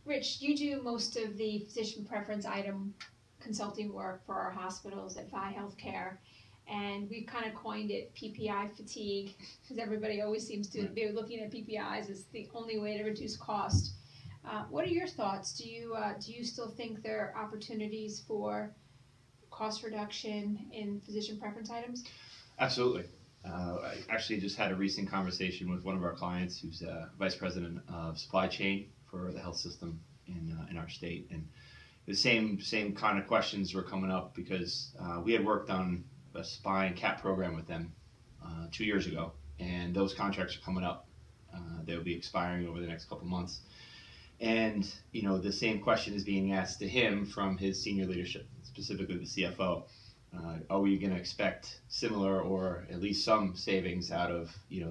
Rich, you do most of the physician preference item consulting work for our hospitals at VIE Healthcare, and we've kind of coined it PPI fatigue, because everybody always seems to be looking at PPIs as the only way to reduce cost. What are your thoughts? Do you still think there are opportunities for cost reduction in physician preference items? Absolutely. I actually just had a recent conversation with one of our clients who's vice president of supply chain for the health system in our state, and the same kind of questions were coming up because we had worked on a spine cap program with them 2 years ago, and those contracts are coming up. They'll be expiring over the next couple months, and the same question is being asked to him from his senior leadership, specifically the CFO. Are we going to expect similar or at least some savings out of the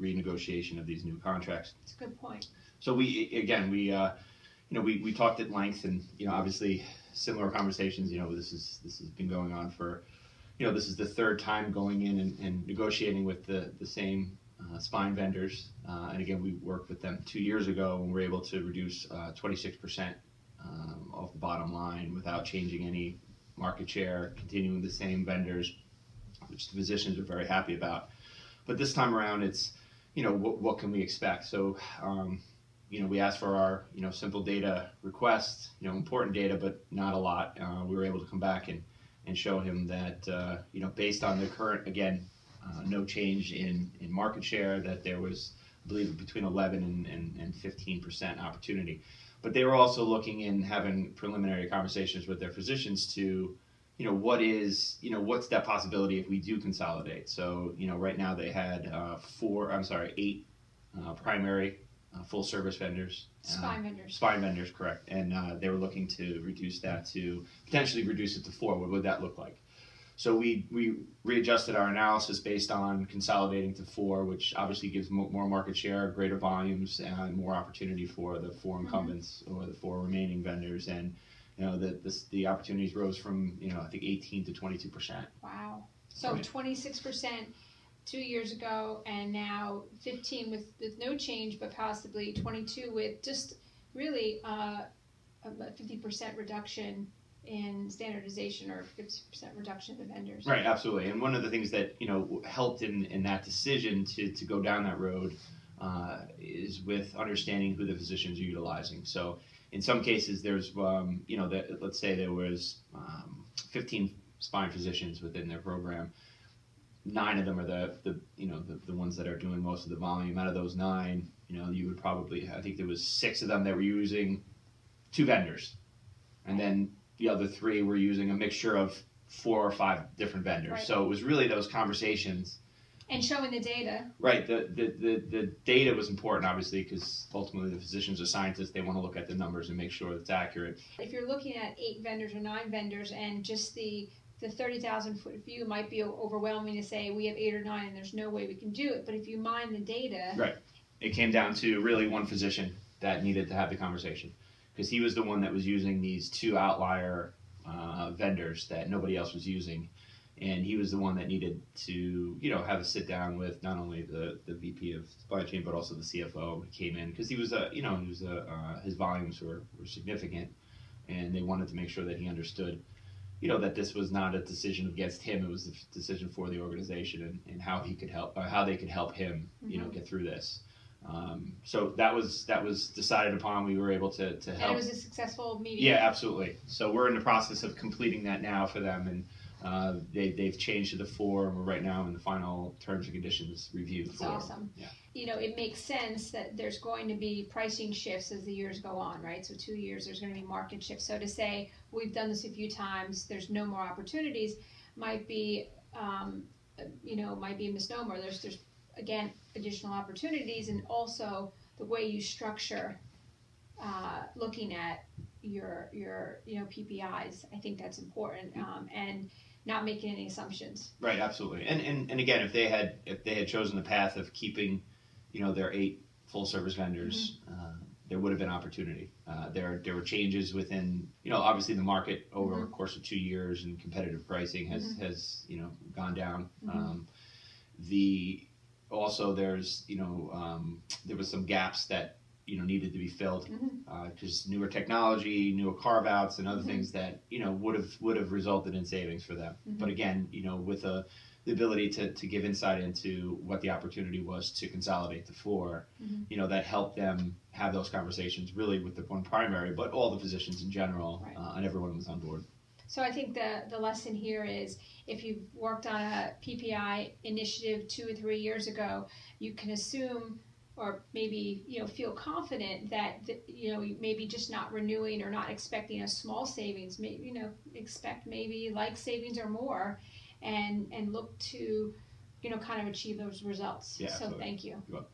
renegotiation of these new contracts? That's a good point. So we talked at length, and obviously similar conversations. This has been going on for this is the third time going in and negotiating with the same spine vendors. And again, we worked with them 2 years ago and were able to reduce 26% off the bottom line without changing any market share, continuing the same vendors, which the physicians are very happy about. But this time around, it's what can we expect? So we asked for our simple data request, important data, but not a lot. We were able to come back and show him that based on the current, again, no change in market share, that there was, I believe, between 11 and 15% opportunity. But they were also looking and having preliminary conversations with their physicians to, what's that possibility if we do consolidate? So, right now they had 8 primary full service vendors. Spine vendors, correct. And they were looking to reduce that to, potentially reduce it to 4. What would that look like? So we readjusted our analysis based on consolidating to 4, which obviously gives more market share, greater volumes, and more opportunity for the 4 incumbents or the 4 remaining vendors. And the opportunities rose from I think 18 to 22%. Wow. So 26% 2 years ago, and now 15 with no change, but possibly 22 with just really a 50% reduction in standardization, or 50% reduction in the vendors. Right, absolutely. And one of the things that helped in that decision to go down that road is with understanding who the physicians are utilizing. So in some cases, there's let's say there was 15 spine physicians within their program. 9 of them are the ones that are doing most of the volume. Out of those 9, you would probably, I think there was 6 of them that were using 2 vendors, and then the other 3 were using a mixture of 4 or 5 different vendors. Right. So it was really those conversations. And showing the data. Right. The data was important, obviously, because ultimately the physicians are scientists. They want to look at the numbers and make sure it's accurate. If you're looking at 8 vendors or 9 vendors, and just the 30,000-foot view might be overwhelming to say we have 8 or 9 and there's no way we can do it. But if you mine the data. Right. It came down to really one physician that needed to have the conversation, because he was the one that was using these 2 outlier vendors that nobody else was using, and he was the one that needed to have a sit down with not only the VP of supply chain but also the CFO who came in, because he was his volumes were significant, and they wanted to make sure that he understood that this was not a decision against him. It was a decision for the organization and how he could help, how they could help him get through this. So that was decided upon. We were able to help. And it was a successful meeting. Yeah, absolutely. So we're in the process of completing that now for them, and they've changed to the 4, and we're right now in the final terms and conditions review. That's awesome. Yeah. It makes sense that there's going to be pricing shifts as the years go on, right? So 2 years, there's going to be market shifts. So to say we've done this a few times, there's no more opportunities, might be might be a misnomer. There's again additional opportunities, and also the way you structure looking at your PPIs. I think that's important, and not making any assumptions. Right, absolutely. And again, if they had chosen the path of keeping their 8 full service vendors, there would have been opportunity. There were changes within obviously the market over the course of 2 years, and competitive pricing has gone down. Also there's there was some gaps that needed to be filled, Mm-hmm. because newer technology, newer carve outs, and other Mm-hmm. things that would have resulted in savings for them. Mm-hmm. But again, with the ability to give insight into what the opportunity was to consolidate the four, Mm-hmm. that helped them have those conversations really with the one primary, but all the physicians in general, Right. and everyone was on board. So I think the lesson here is, if you've worked on a PPI initiative 2 or 3 years ago, you can assume, or maybe feel confident that maybe just not renewing or not expecting a small savings, maybe expect maybe like savings or more, and look to kind of achieve those results. Yeah, So absolutely. thank you. You're welcome.